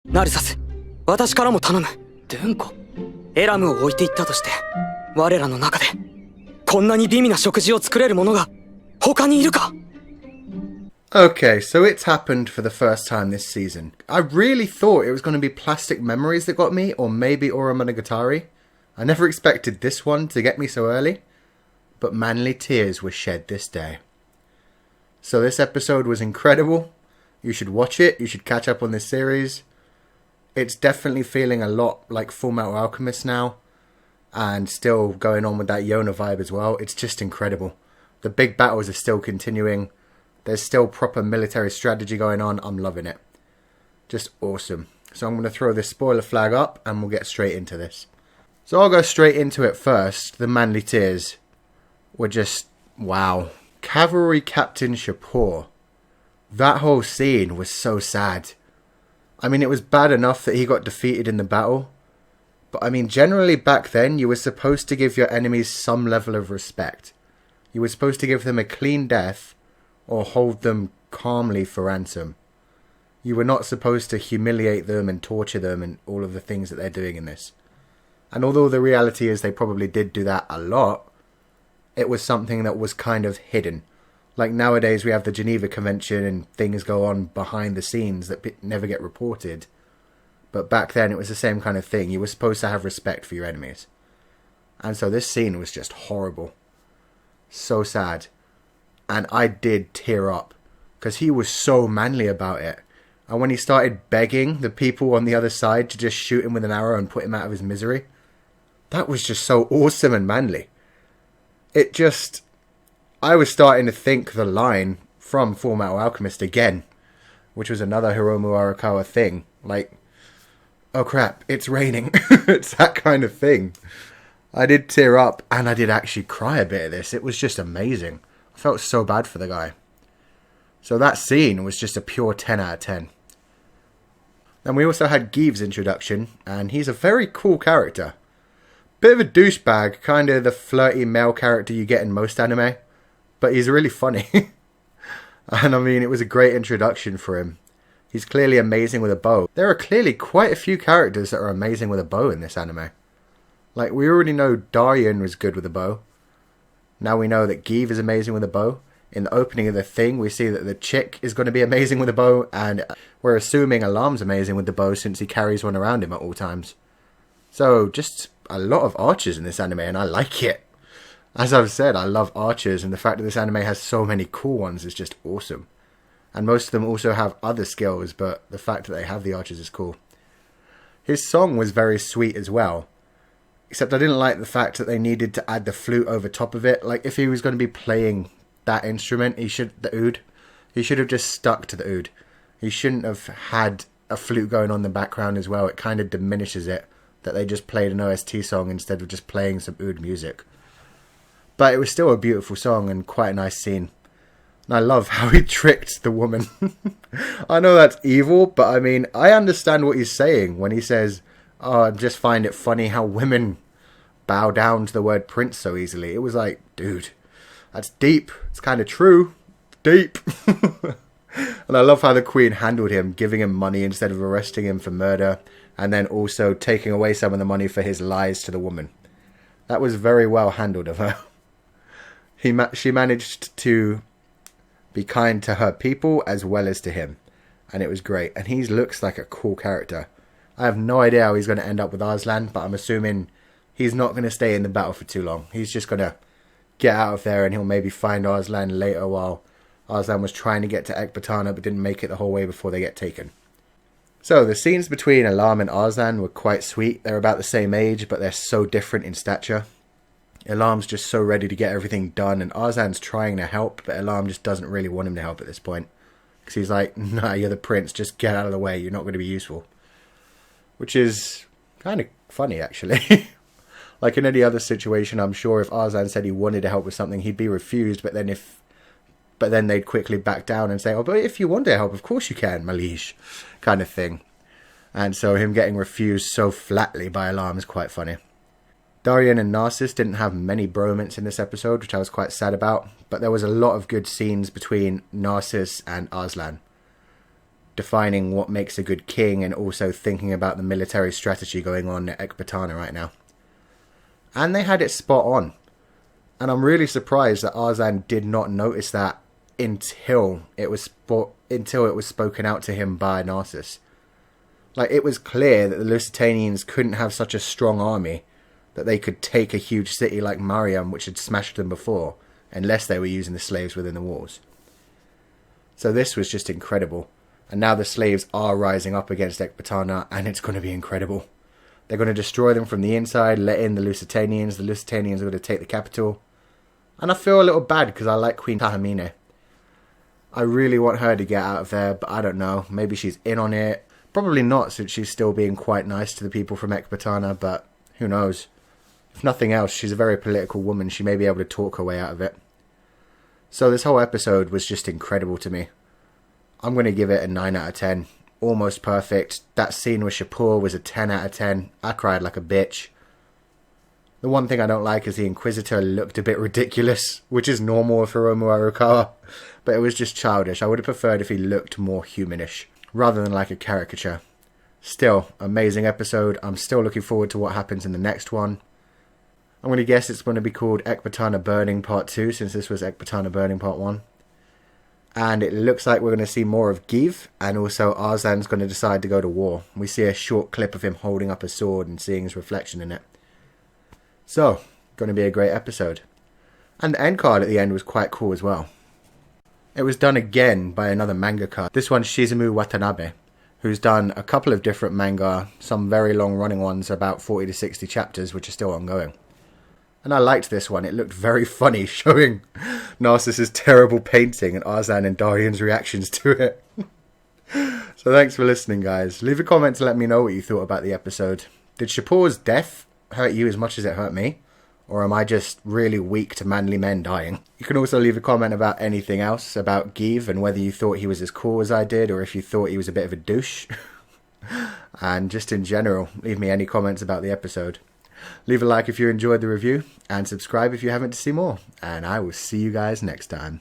ナルサス、私からも頼む。ドゥンコ、エラムを置いていったとして、我らの中でこんなに美味な食事を作れる者が他にいるか? Okay, so it's happened for the first time this season. I really thought it was going to be Plastic Memories that got me, or maybe Ora Monogatari. I never expected this one to get me so early, but manly tears were shed this day. So this episode was incredible. You should watch it. You should catch up on this series. It's definitely feeling a lot like Fullmetal Alchemist now, and still going on with that Yona vibe as well. It's just incredible. The big battles are still continuing. There's still proper military strategy going on. I'm loving it. Just awesome. So I'm going to throw this spoiler flag up and we'll get straight into this. So I'll go straight into it first. The manly tears were just, wow. Cavalry Captain Shapur. That whole scene was so sad. I mean, it was bad enough that he got defeated in the battle. But I mean, generally back then, you were supposed to give your enemies some level of respect. You were supposed to give them a clean death or hold them calmly for ransom. You were not supposed to humiliate them and torture them and all of the things that they're doing in this. And although the reality is they probably did do that a lot, it was something that was kind of hidden. Like nowadays we have the Geneva Convention and things go on behind the scenes that never get reported. But back then it was the same kind of thing. You were supposed to have respect for your enemies. And so this scene was just horrible. So sad. And I did tear up, because he was so manly about it. And when he started begging the people on the other side to just shoot him with an arrow and put him out of his misery, that was just so awesome and manly. I was starting to think the line from Fullmetal Alchemist again, which was another Hiromu Arakawa thing. Like, oh crap, it's raining. It's that kind of thing. I did tear up, and I did actually cry a bit at this. It was just amazing. I felt so bad for the guy. So that scene was just a pure 10 out of 10. Then we also had Give's introduction, and he's a very cool character. Bit of a douchebag, kind of the flirty male character you get in most anime, but he's really funny. And I mean, it was a great introduction for him. He's clearly amazing with a bow. There are clearly quite a few characters that are amazing with a bow in this anime. Like, we already know Darien was good with a bow. Now we know that Give is amazing with a bow. In the opening of the thing, we see that the chick is going to be amazing with a bow, and we're assuming Alarm's amazing with the bow since he carries one around him at all times. So, just a lot of archers in this anime, and I like it. As I've said, I love archers, and the fact that this anime has so many cool ones is just awesome. And most of them also have other skills, but the fact that they have the archers is cool. His song was very sweet as well. Except I didn't like the fact that they needed to add the flute over top of it. Like, if he was going to be playing that instrument, he should have just stuck to the oud. He shouldn't have had a flute going on in the background as well. It kind of diminishes it that they just played an OST song instead of just playing some oud music. But it was still a beautiful song and quite a nice scene. And I love how he tricked the woman. I know that's evil, but I mean, I understand what he's saying when he says, oh, I just find it funny how women bow down to the word prince so easily. It was like, dude, that's deep. It's kind of true. Deep. And I love how the queen handled him, giving him money instead of arresting him for murder, and then also taking away some of the money for his lies to the woman. That was very well handled of her. She managed to be kind to her people as well as to him, and it was great. And he looks like a cool character. I have no idea how he's going to end up with Arslan, but I'm assuming he's not going to stay in the battle for too long. He's just going to get out of there, and he'll maybe find Arslan later while Arslan was trying to get to Ekbatana but didn't make it the whole way before they get taken. So the scenes between Alarm and Arslan were quite sweet. They're about the same age, but they're so different in stature. Alarm's just so ready to get everything done, and Arslan's trying to help, but Alarm just doesn't really want him to help at this point. Because he's like, nah, you're the prince, just get out of the way, you're not going to be useful. Which is kind of funny, actually. Like in any other situation, I'm sure if Arslan said he wanted to help with something, he'd be refused, but then they'd quickly back down and say, oh, but if you want to help, of course you can, my liege, kind of thing. And so him getting refused so flatly by Alarm is quite funny. Darien and Narcissus didn't have many bromance in this episode, which I was quite sad about, but there was a lot of good scenes between Narcissus and Arslan. defining what makes a good king and also thinking about the military strategy going on at Ecbatana right now. And they had it spot on. And I'm really surprised that Arslan did not notice that until it was spoken out to him by Narcissus. Like, it was clear that the Lusitanians couldn't have such a strong army that they could take a huge city like Mariam, which had smashed them before, unless they were using the slaves within the walls. So this was just incredible. And now the slaves are rising up against Ecbatana, and it's going to be incredible. They're going to destroy them from the inside, let in the Lusitanians. The Lusitanians are going to take the capital. And I feel a little bad because I like Queen Tahamine. I really want her to get out of there, but I don't know. Maybe she's in on it. Probably not, since she's still being quite nice to the people from Ecbatana, but who knows. If nothing else, she's a very political woman. She may be able to talk her way out of it. So this whole episode was just incredible to me. I'm going to give it a 9 out of 10. Almost perfect. That scene with Shapur was a 10 out of 10. I cried like a bitch. The one thing I don't like is the Inquisitor looked a bit ridiculous, which is normal with Hiromu Arakawa, but it was just childish. I would have preferred if he looked more humanish, rather than like a caricature. Still, amazing episode. I'm still looking forward to what happens in the next one. I'm going to guess it's going to be called Ecbatana Burning Part 2, since this was Ecbatana Burning Part 1. And it looks like we're going to see more of Give, and also Arslan's going to decide to go to war. We see a short clip of him holding up a sword and seeing his reflection in it. So, going to be a great episode. And the end card at the end was quite cool as well. It was done again by another mangaka. This one's Shizumu Watanabe, who's done a couple of different manga, some very long running ones, about 40 to 60 chapters, which are still ongoing. And I liked this one. It looked very funny, showing Narcissus' terrible painting and Arslan and Darian's reactions to it. So thanks for listening, guys. Leave a comment to let me know what you thought about the episode. Did Shapur's death hurt you as much as it hurt me? Or am I just really weak to manly men dying? You can also leave a comment about anything else, about Give, and whether you thought he was as cool as I did, or if you thought he was a bit of a douche. And just in general, leave me any comments about the episode. Leave a like if you enjoyed the review, and subscribe if you haven't to see more. And I will see you guys next time.